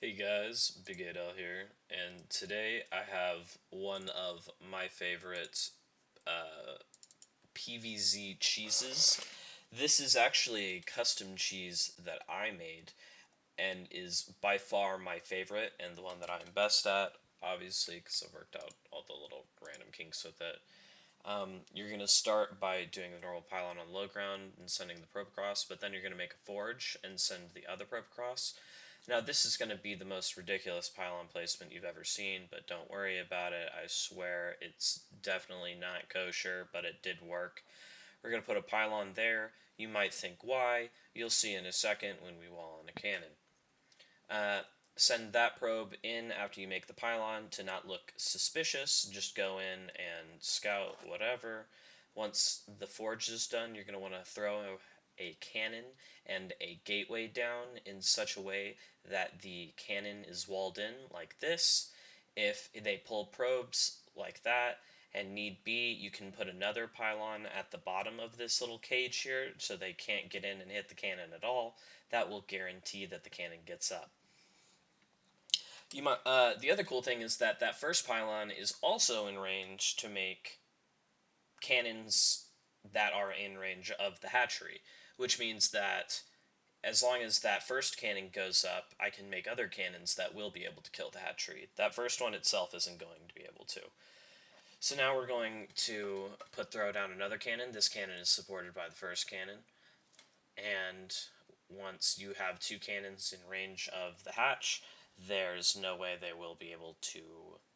Hey guys, Big Adel here, and today I have one of my favorite PVZ cheeses. This is actually a custom cheese that I made and is by far my favorite and the one that I'm best at, obviously, because I've worked out all the little random kinks with it. You're going to start by doing the normal pylon on low ground and sending the probe across, but then you're going to make a forge and send the other probe across. Now, this is going to be the most ridiculous pylon placement you've ever seen, but don't worry about it. I swear it's definitely not kosher, but it did work. We're going to put a pylon there. You might think why. You'll see in a second when we wall on a cannon. Uh, Send that probe in after you make the pylon to not look suspicious. Just go in and scout whatever. Once the forge is done, you're going to want to throw a cannon and a gateway down in such a way that the cannon is walled in like this. If they pull probes like that, and need be, you can put another pylon at the bottom of this little cage here so they can't get in and hit the cannon at all. That will guarantee that the cannon gets up. The other cool thing is that that first pylon is also in range to make cannons that are in range of the hatchery, which means that as long as that first cannon goes up, I can make other cannons that will be able to kill the hatchery. That first one itself isn't going to be able to. So now we're going to throw down another cannon. This cannon is supported by the first cannon, and once you have two cannons in range of the hatch, there's no way they will be able to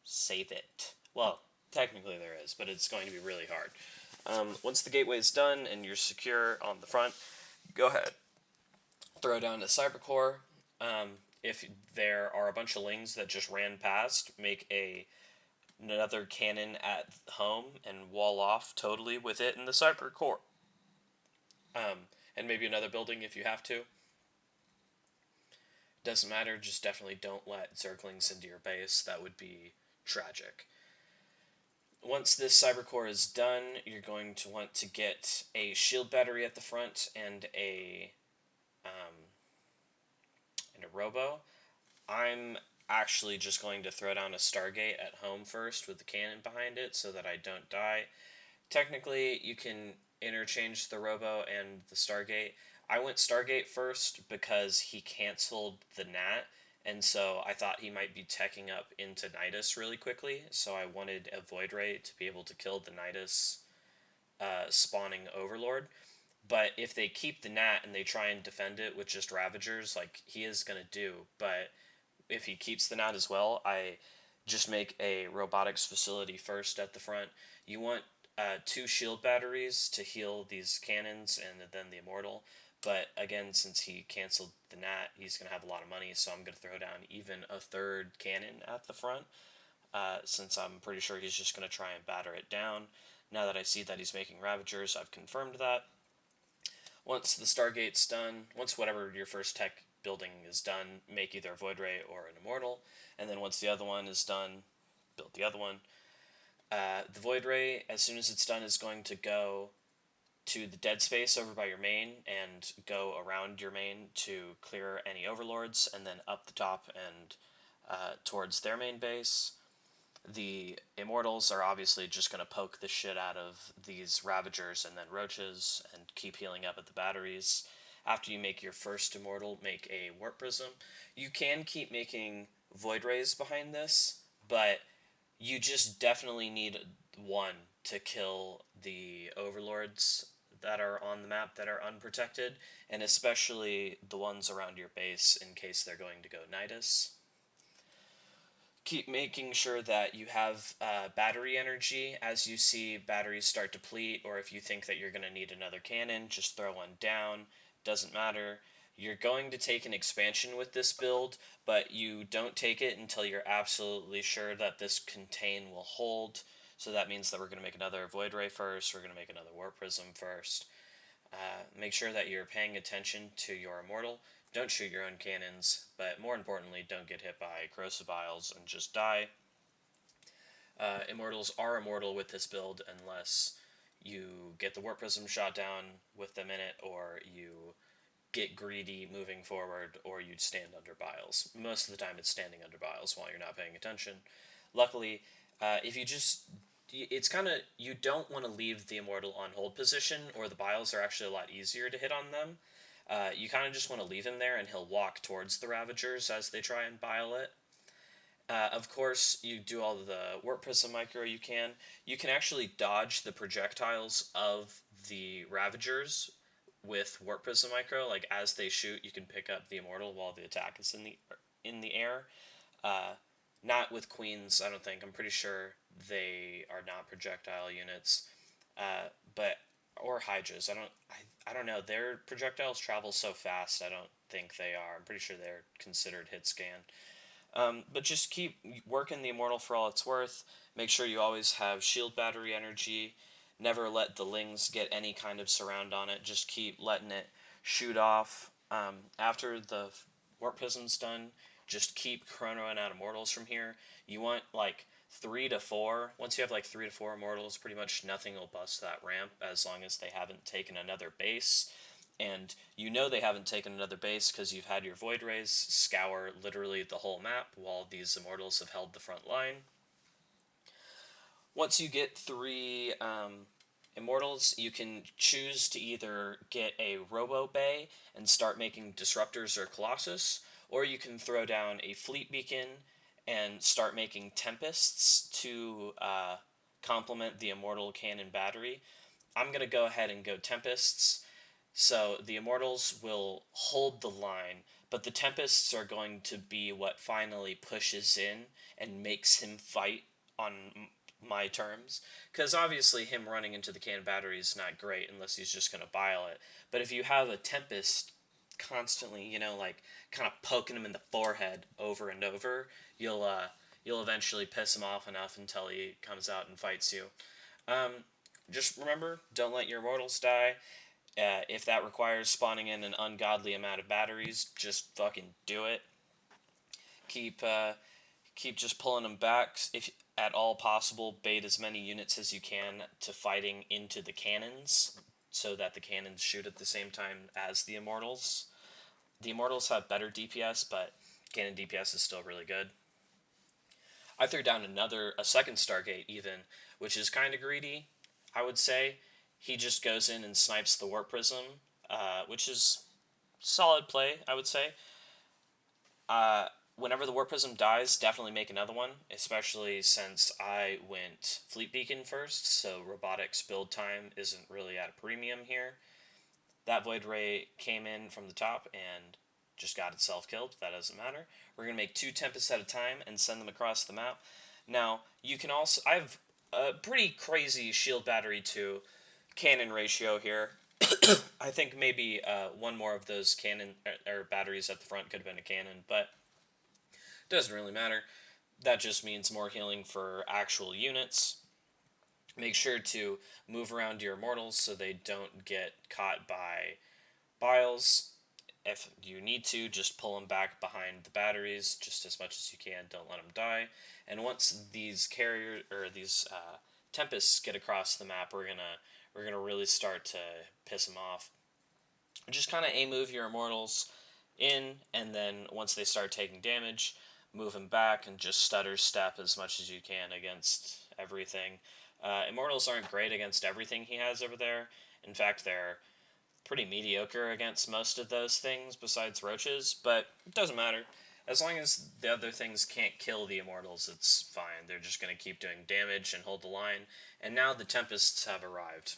save it. Well, technically there is, but it's going to be really hard. Once the gateway is done and you're secure on the front, go ahead, throw down a cybercore. If there are a bunch of lings that just ran past, make another cannon at home and wall off totally with it in the cybercore. And maybe another building if you have to. Doesn't matter, just definitely don't let Zerglings into your base. That would be tragic. Once this cybercore is done, you're going to want to get a shield battery at the front and a robo. I'm actually just going to throw down a Stargate at home first with the cannon behind it so that I don't die. Technically, you can interchange the robo and the Stargate. I went Stargate first because he canceled the Nat, and so I thought he might be teching up into Nidus really quickly, so I wanted a Void Ray to be able to kill the Nidus spawning Overlord. But if they keep the Nat and they try and defend it with just Ravagers, like he is going to do, but if he keeps the Nat as well, I just make a robotics facility first at the front. You want two shield batteries to heal these cannons and then the Immortal. But again, since he canceled the Nat, he's going to have a lot of money, so I'm going to throw down even a third cannon at the front, since I'm pretty sure he's just going to try and batter it down. Now that I see that he's making Ravagers, I've confirmed that. Once the Stargate's done, once whatever your first tech building is done, make either a Void Ray or an Immortal, and then once the other one is done, build the other one. The Void Ray, as soon as it's done, is going to go to the dead space over by your main and go around your main to clear any overlords, and then up the top and towards their main base. The Immortals are obviously just going to poke the shit out of these Ravagers and then Roaches and keep healing up at the batteries. After you make your first Immortal, make a Warp Prism. You can keep making Void Rays behind this, but you just definitely need one to kill the Overlords that are on the map that are unprotected, and especially the ones around your base in case they're going to go Nidus. Keep making sure that you have battery energy. As you see batteries start to deplete, or if you think that you're going to need another cannon, just throw one down. Doesn't matter. You're going to take an expansion with this build, but you don't take it until you're absolutely sure that this contain will hold. So that means that we're going to make another Void Ray first, we're going to make another Warp Prism first. Make sure that you're paying attention to your Immortal. Don't shoot your own cannons, but more importantly, don't get hit by Corrosive Vials and just die. Immortals are immortal with this build unless you get the Warp Prism shot down with them in it, or you get greedy moving forward, or you'd stand under biles. Most of the time, it's standing under biles while you're not paying attention. Luckily, if you just it's kind of you don't want to leave the immortal on hold position, or the biles are actually a lot easier to hit on them. You kind of just want to leave him there, and he'll walk towards the Ravagers as they try and bile it. Of course, you do all the Warp Prism Micro you can. You can actually dodge the projectiles of the Ravagers with Warp Prism Micro. Like, as they shoot, you can pick up the Immortal while the attack is in the air. Uh, Not with Queens, I don't think. I'm pretty sure they are not projectile units. But or Hydras. I don't know. Their projectiles travel so fast. I don't think they are. I'm pretty sure they're considered hit scan. But just keep working the Immortal for all it's worth. Make sure you always have shield battery energy. Never let the Lings get any kind of surround on it. Just keep letting it shoot off. After the Warp Prism's done, just keep chronoing out Immortals from here. You want like 3 to 4. Once you have like 3 to 4 Immortals, pretty much nothing will bust that ramp as long as they haven't taken another base. And you know they haven't taken another base because you've had your Void Rays scour literally the whole map while these Immortals have held the front line. Once you get 3 Immortals, you can choose to either get a Robo Bay and start making Disruptors or Colossus, or you can throw down a Fleet Beacon and start making Tempests to complement the Immortal Cannon Battery. I'm going to go ahead and go Tempests. So the Immortals will hold the line, but the Tempests are going to be what finally pushes in and makes him fight on my terms. Because obviously him running into the cannon battery is not great unless he's just going to bile it. But if you have a Tempest constantly, like kind of poking him in the forehead over and over, you'll eventually piss him off enough until he comes out and fights you. Just remember, don't let your Immortals die. If that requires spawning in an ungodly amount of batteries, just fucking do it. Keep keep just pulling them back if at all possible. Bait as many units as you can to fighting into the cannons, so that the cannons shoot at the same time as the Immortals. The Immortals have better DPS, but cannon DPS is still really good. I threw down a second Stargate even, which is kind of greedy, I would say. He just goes in and snipes the Warp Prism, which is solid play, I would say. Whenever the Warp Prism dies, definitely make another one, especially since I went Fleet Beacon first, so robotics build time isn't really at a premium here. That Void Ray came in from the top and just got itself killed. That doesn't matter. We're going to make 2 Tempests at a time and send them across the map. Now, you can also... I have a pretty crazy shield battery to cannon ratio here. I think maybe one more of those cannon or batteries at the front could have been a cannon, but it doesn't really matter. That just means more healing for actual units. Make sure to move around your Immortals so they don't get caught by biles. If you need to, just pull them back behind the batteries just as much as you can. Don't let them die. And once these Tempests get across the map, we're gonna really start to piss them off. Just kind of move your Immortals in, and then once they start taking damage, move them back and just stutter step as much as you can against everything. Immortals aren't great against everything he has over there. In fact, they're pretty mediocre against most of those things besides roaches, but it doesn't matter. As long as the other things can't kill the Immortals, it's fine. They're just going to keep doing damage and hold the line. And now the Tempests have arrived.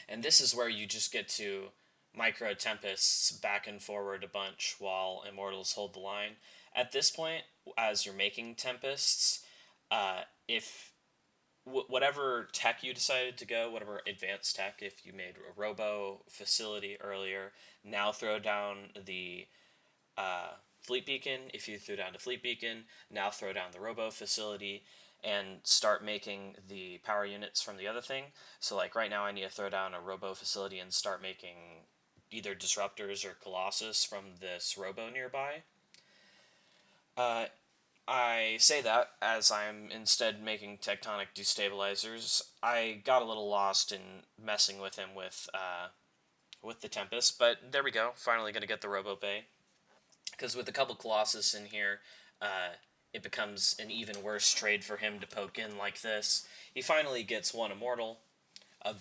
And this is where you just get to micro Tempests back and forward a bunch while Immortals hold the line. At this point, as you're making Tempests, if whatever tech you decided to go, whatever advanced tech, if you made a robo facility earlier, now throw down the Fleet Beacon. If you threw down the Fleet Beacon, now throw down the robo facility and start making the power units from the other thing. So like right now I need to throw down a robo facility and start making either Disruptors or Colossus from this robo nearby. I say that as I'm instead making tectonic destabilizers. I got a little lost in messing with him with with the Tempest, but there we go. Finally going to get the Robo Bay. Because with a couple Colossus in here, it becomes an even worse trade for him to poke in like this. He finally gets one Immortal. A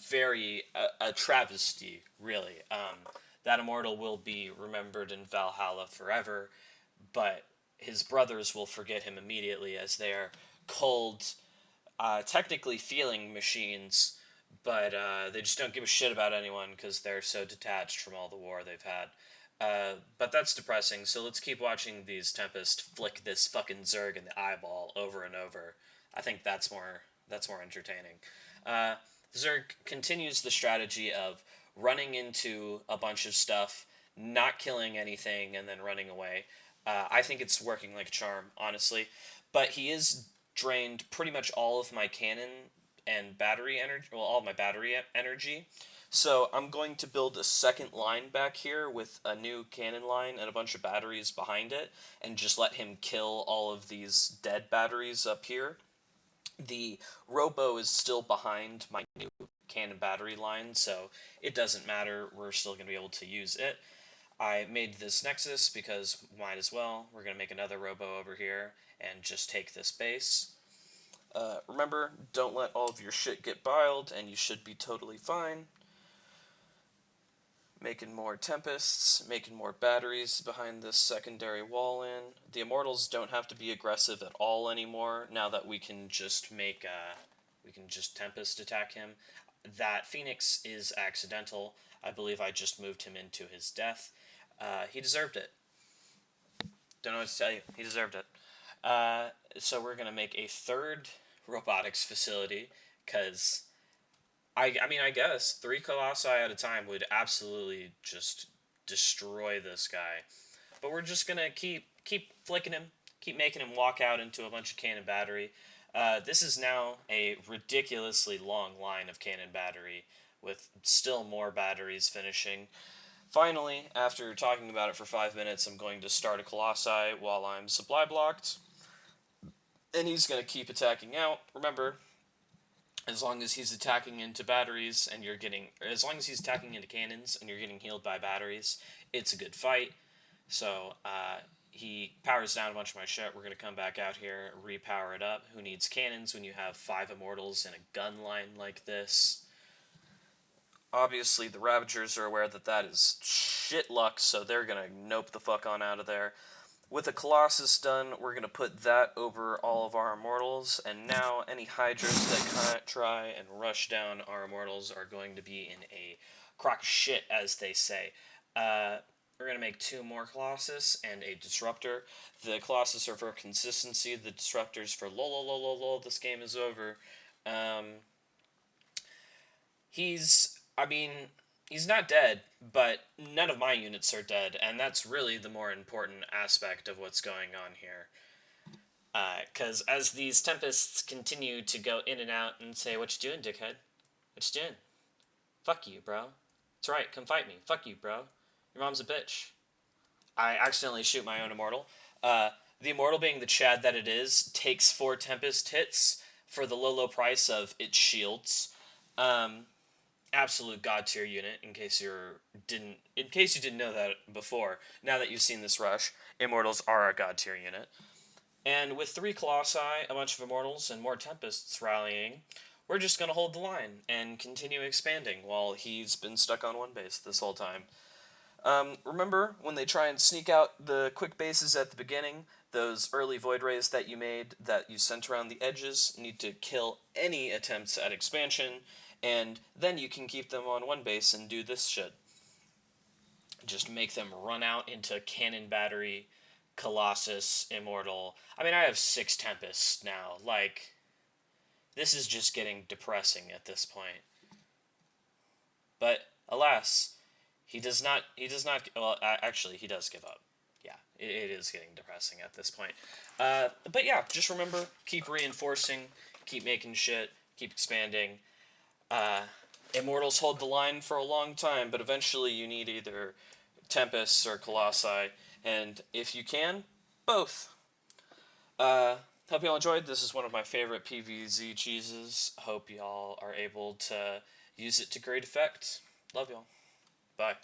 travesty, really. That Immortal will be remembered in Valhalla forever, but his brothers will forget him immediately as they are cold, technically feeling machines, but they just don't give a shit about anyone because they're so detached from all the war they've had. But that's depressing, so let's keep watching these Tempest flick this fucking Zerg in the eyeball over and over. I think that's more entertaining. Uh, Zerg continues the strategy of running into a bunch of stuff, not killing anything, and then running away. I think it's working like a charm, honestly. But he is drained pretty much all of my cannon and battery energy. Well, all of my battery energy. So I'm going to build a second line back here with a new cannon line and a bunch of batteries behind it, and just let him kill all of these dead batteries up here. The Robo is still behind my new cannon battery line, so it doesn't matter. We're still going to be able to use it. I made this Nexus because might as well. We're going to make another Robo over here and just take this base. Remember, don't let all of your shit get biled, and you should be totally fine. Making more Tempests, making more batteries behind this secondary wall in. The Immortals don't have to be aggressive at all anymore, now that we can just Tempest attack him. That Phoenix is accidental. I believe I just moved him into his death. He deserved it. Don't know what to tell you. He deserved it. So we're going to make a third robotics facility, because I guess 3 Colossi at a time would absolutely just destroy this guy. But we're just gonna keep flicking him, keep making him walk out into a bunch of cannon battery. This is now a ridiculously long line of cannon battery, with still more batteries finishing. Finally, after talking about it for 5 minutes, I'm going to start a Colossi while I'm supply blocked. And he's going to keep attacking out. Remember, as long as he's attacking into batteries and as long as he's attacking into cannons and you're getting healed by batteries, it's a good fight. So he powers down a bunch of my shit. We're going to come back out here, repower it up. Who needs cannons when you have 5 Immortals in a gun line like this? Obviously, the Ravagers are aware that that is shit luck, so they're going to nope the fuck on out of there. With a Colossus done, we're going to put that over all of our Immortals, and now any Hydras that try and rush down our Immortals are going to be in a crock of shit, as they say. We're going to make 2 more Colossus and a Disruptor. The Colossus are for consistency, the Disruptor's for lol, this game is over. He's not dead, but none of my units are dead, and that's really the more important aspect of what's going on here. Because as these Tempests continue to go in and out and say, "What you doing, dickhead? What you doing? Fuck you, bro. That's right, come fight me. Fuck you, bro. Your mom's a bitch." I accidentally shoot my own Immortal. The Immortal, being the Chad that it is, takes 4 Tempest hits for the low price of its shields. Absolute god tier unit. In case you didn't know that before, now that you've seen this rush, Immortals are a god tier unit. And with 3 Colossi, a bunch of Immortals, and more Tempests rallying, we're just gonna hold the line and continue expanding while he's been stuck on one base this whole time. Remember when they try and sneak out the quick bases at the beginning? Those early Void Rays that you made, that you sent around the edges, need to kill any attempts at expansion, and then you can keep them on one base and do this shit. Just make them run out into Cannon Battery, Colossus, Immortal. I have 6 Tempests now. Like, this is just getting depressing at this point. But, alas, he does not, well, actually, he does give up. Yeah, it is getting depressing at this point. But yeah, just remember, keep reinforcing, keep making shit, keep expanding. Immortals hold the line for a long time, but eventually you need either Tempests or Colossi, and if you can, both. Hope y'all enjoyed. This is one of my favorite PvZ cheeses. Hope y'all are able to use it to great effect. Love y'all. Bye.